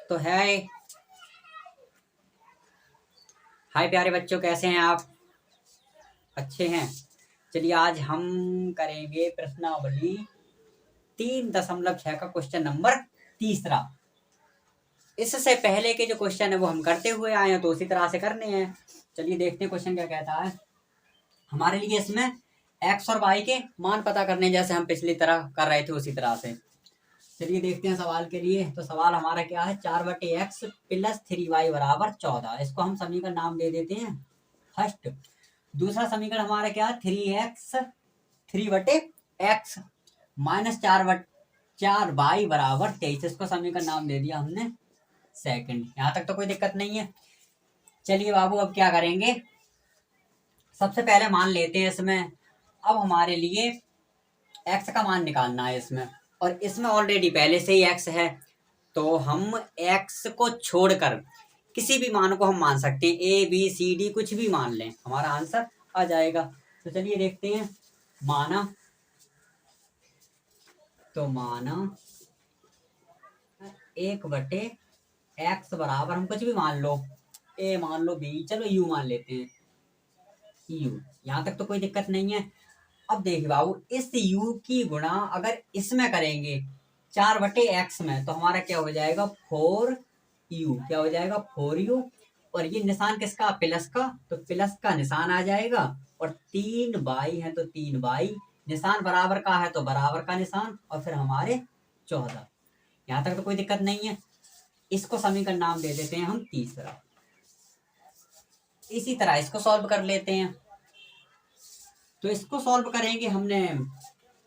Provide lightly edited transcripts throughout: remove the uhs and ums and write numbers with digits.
तो है। हाय प्यारे बच्चों, कैसे हैं आप? अच्छे हैं। चलिए आज हम करेंगे प्रश्नावली 3.6 का क्वेश्चन नंबर तीसरा। इससे पहले के जो क्वेश्चन है वो हम करते हुए आए हैं, तो उसी तरह से करने हैं। चलिए देखते हैं क्वेश्चन क्या कहता है। हमारे लिए इसमें एक्स और वाई के मान पता करने, जैसे हम पिछली तरह कर रहे थे उसी तरह से। चलिए देखते हैं सवाल के लिए। तो सवाल हमारा क्या है, 4/x प्लस 3y बराबर 14। इसको हम समीकरण नाम दे देते हैं फर्स्ट। दूसरा समीकरण हमारा क्या है, 3x माइनस 4y बराबर 23। इसको समीकरण नाम दे दिया हमने सेकंड। यहाँ तक तो कोई दिक्कत नहीं है। चलिए बाबू, अब क्या करेंगे, सबसे पहले मान लेते हैं इसमें। अब हमारे लिए x का मान निकालना है इसमें, और इसमें ऑलरेडी पहले से ही x है, तो हम x को छोड़कर किसी भी मान को हम मान सकते हैं। a b c d कुछ भी मान लें, हमारा आंसर आ जाएगा। तो चलिए देखते हैं। माना 1/x बराबर, हम कुछ भी मान लो, a मान लो, b, चलो u मान लेते हैं, u। यहाँ तक तो कोई दिक्कत नहीं है। अब देखिए बाबू, इस u की गुणा अगर इसमें करेंगे 4/x में, तो हमारा क्या हो जाएगा, 4u। क्या हो जाएगा, 4u। और ये निशान किसका, प्लस का, तो प्लस का निशान आ जाएगा। और 3y है तो 3y, निशान बराबर का है तो बराबर का निशान, और फिर हमारे 14। यहाँ तक तो कोई दिक्कत नहीं है। इसको समीकरण नाम दे देते हैं हम तीसरा। इसी तरह इसको सॉल्व कर लेते हैं। तो इसको सॉल्व करेंगे हमने।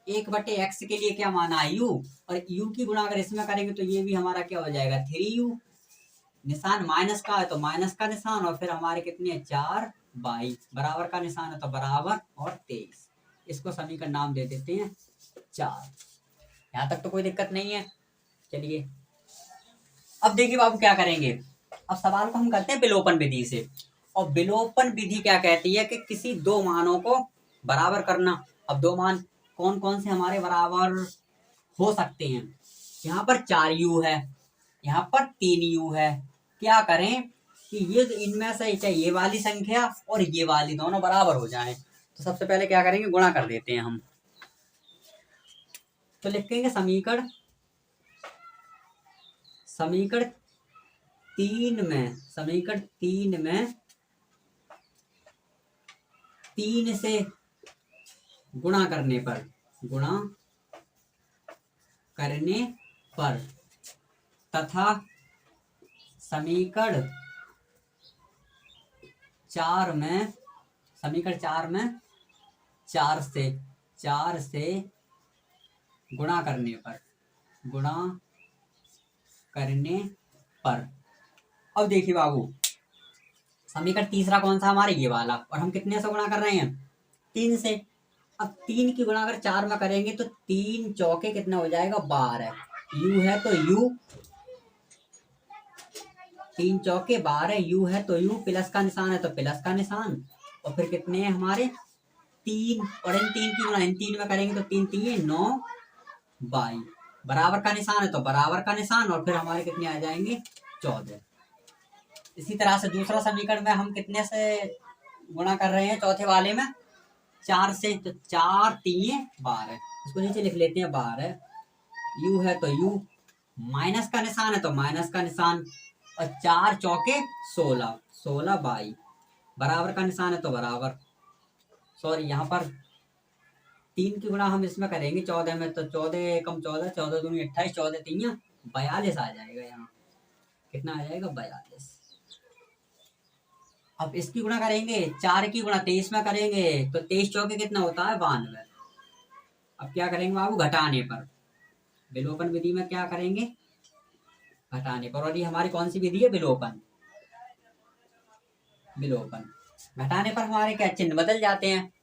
1/x के लिए क्या माना है, u, और u की गुणा अगर इसमें करेंगे तो ये भी हमारा क्या हो जाएगा, 3u। निशान माइनस का है तो माइनस का निशान, और फिर हमारे कितने हैं, 4y, बराबर का निशान है तो बराबर, और 23। इसको समीकरण नाम दे देते हैं 4। यहाँ तक तो कोई दिक्कत नहीं है। चलिए अब देखिए बाबू क्या करेंगे। अब सवाल को हम करते हैं विलोपन विधि से। और विलोपन विधि क्या कहती है कि किसी दो मानों को बराबर करना। अब दो मान कौन कौन से हमारे बराबर हो सकते हैं। यहाँ पर 4u है, यहाँ पर 3u है। क्या करें कि ये इनमें से चाहे ये वाली संख्या और ये वाली दोनों बराबर हो जाएं। तो सबसे पहले क्या करेंगे, गुणा कर देते हैं हम। तो लिखेंगे समीकरण 3 में 3 से गुणा करने पर तथा समीकरण 4 में 4 से गुणा करने पर। अब देखिए बाबू, समीकरण तीसरा कौन सा, हमारे ये वाला, और हम कितने से गुणा कर रहे हैं, 3 से। अब 3 की गुणा अगर 4 में करेंगे तो 3 चौके कितना हो जाएगा, 12। u है तो u, 3 चौके 12, u है तो u, प्लस का निशान है तो प्लस का निशान, और फिर कितने हैं हमारे 3, और इन 3 की गुणा इन 3 में करेंगे तो 3 3 9 22, बराबर का निशान है तो बराबर का निशान, और फिर हमारे कितने आ जाएंगे, 14। इसी तरह से दूसरा समीकरण में हम कितने से गुणा कर रहे हैं, चौथे वाले में 4 से, तो 4 3 12। इसको नीचे लिख लेते हैं 12। u है तो u, माइनस का निशान है तो माइनस का निशान, और 4 चौके 16 16 22, बराबर का निशान है तो बराबर। सॉरी, यहाँ पर 3 की गुणा हम इसमें करेंगे 14 में, तो 14 कम 14, 14 दूनी 28, 14 3 42 आ जाएगा। यहाँ कितना आ जाएगा, 42। अब इसकी गुणा करेंगे, 4 की गुणा 23 में करेंगे तो 23 चौके कितना होता है, 92। अब क्या करेंगे बाबू, घटाने पर। विलोपन विधि में क्या करेंगे, घटाने पर। और ये हमारी कौन सी विधि है, विलोपन। घटाने पर हमारे क्या चिन्ह बदल जाते हैं।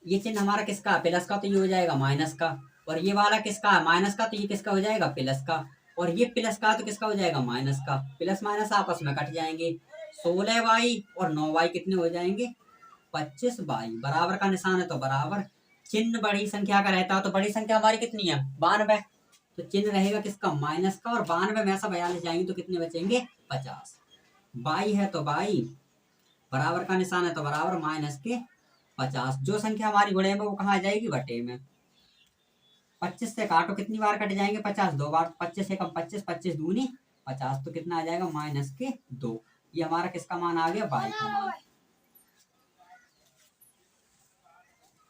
ये चिन्ह हमारा किसका, प्लस का, तो ये हो जाएगा माइनस का। और ये वाला किसका है, माइनस का, तो ये किसका हो जाएगा, प्लस का। और ये प्लस का तो किसका हो जाएगा, माइनस का। प्लस माइनस आपस में कट जाएंगे। 16y और 9y कितने हो जाएंगे, 25y, बराबर का निशान है तो बराबर। चिन्ह बड़ी संख्या का रहता है तो बड़ी संख्या हमारी कितनी है, 92। तो चिन्ह रहेगा किसका, माइनस का, और 92 में से 42 जाएंगे तो कितने बचेंगे, 50। बाई है तो बाई, बराबर का निशान है तो बराबर माइनस के 50। जो संख्या हमारी गुणे में वो कहाँ आ जाएगी, बटे में। 25 से काटो, कितनी बार कट जाएंगे, 50 दो बार, 25 से कम 25, 25 दूनी 50, तो कितना आ जाएगा, माइनस के 2। ये हमारा किसका मान आ गया, बाई का मान।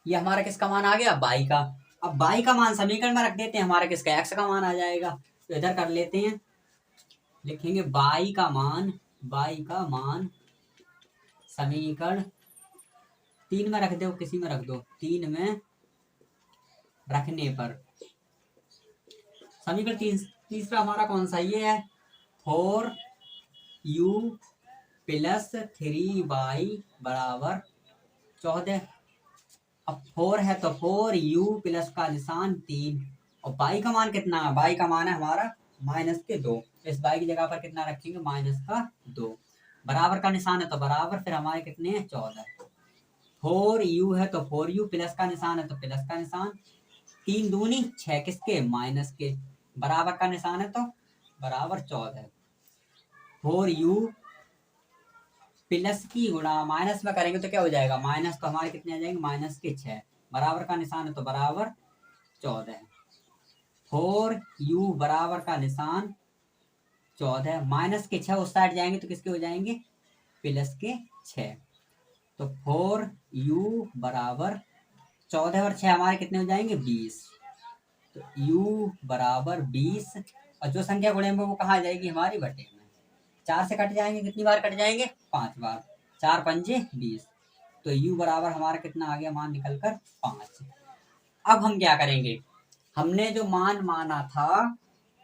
ये हमारा किसका मान आ गया, बाई का। अब बाई का मान समीकरण में रख देते हैं, हमारा किसका, एक्स का मान आ जाएगा। तो इधर कर लेते हैं, लिखेंगे बाई का मान, बाई का मान समीकरण 3 में रख दो, किसी में रख दो, 3 में रखने पर समीकरण तीसरा हमारा कौन सा, ये है 4u प्लस 3y बराबर 14। अब 4 है तो 4u प्लस का निशान 3, और बाई का मान कितना है, बाई का मान है हमारा माइनस के 2। इस बाई की जगह पर कितना रखेंगे, माइनस का 2, बराबर का निशान है तो बराबर, फिर हमारे कितने हैं, 14। 4u है तो 4u प्लस का निशान है तो प्लस का निशान, 3 दूनी 6 किसके, माइनस के, बराबर का निशान है तो बराबर 14। 4u प्लस की गुणा माइनस में करेंगे तो क्या हो जाएगा, माइनस, तो हमारे कितने आ जाएंगे, माइनस के 6, बराबर का निशान है तो बराबर 14। 4u बराबर का निशान 14, माइनस के 6 उस साइड जाएंगे तो किसके हो जाएंगे, प्लस के 6। तो 4u बराबर 14 और 6 हमारे कितने हो जाएंगे, 20। तो u बराबर 20, और जो संख्या गुणे में वो कहाँ आ जाएगी, हमारी बटे में। 4 से कट जाएंगे, कितनी बार कट जाएंगे, 5 बार, 4 पंजे 20। तो u बराबर हमारा कितना आ गया, मान निकल कर 5। अब हम क्या करेंगे, हमने जो मान माना था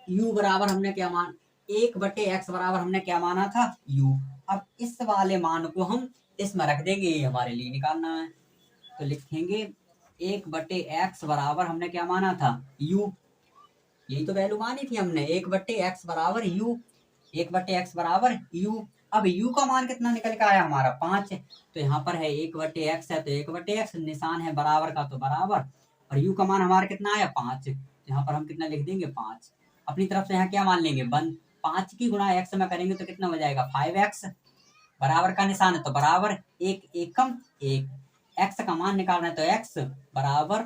u बराबर, हमने क्या मान, 1/x बराबर हमने क्या माना था, u। अब इस वाले मान को हम इसमें रख देंगे, ये हमारे लिए निकालना है। तो लिखेंगे 1/x बराबर हमने क्या माना था, u। यही तो वैल्यू मानी थी हमने, 1/x बराबर u, 1/x बराबर u। अब u का मान कितना निकल के आया हमारा, 5। तो यहाँ पर है 1/x है तो 1/x, निशान है बराबर का तो बराबर, और u का मान हमारा कितना आया, 5। तो यहाँ पर हम कितना लिख देंगे, 5। अपनी तरफ से यहाँ क्या मान लेंगे, 1। 5 की गुणा x में करेंगे तो कितना हो जाएगा, 5x, बराबर का निशान है तो बराबर, 1 एकम 1, x का मान निकालना है तो x बराबर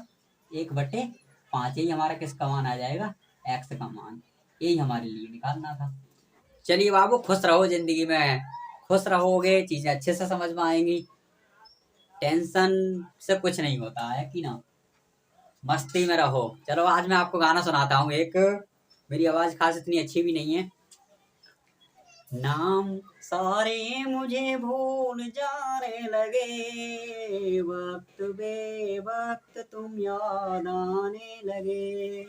1/5। यही हमारा किसका मान आ जाएगा, x का मान। यही हमारे लिए निकालना था। चलिए बाबू, खुश रहो जिंदगी में, खुश रहोगे चीजें अच्छे से समझ में आएंगी, टेंशन से कुछ नहीं होता है कि ना, मस्ती में रहो। चलो आज मैं आपको गाना सुनाता हूँ एक, मेरी आवाज खास इतनी अच्छी भी नहीं है। नाम सारे मुझे भूल जाने लगे, वक्त बे वक्त तुम याद आने लगे।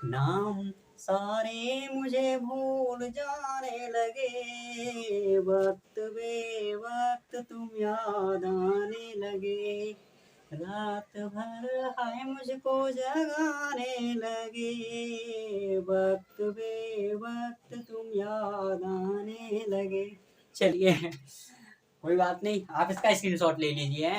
नाम सारे मुझे भूल जाने लगे, वक्त बे वक्त तुम याद आने लगे। रात भर हाय मुझको जगाने लगे, वक्त बे वक्त तुम याद आने लगे। चलिए कोई बात नहीं, आप इसका स्क्रीनशॉट ले लीजिए।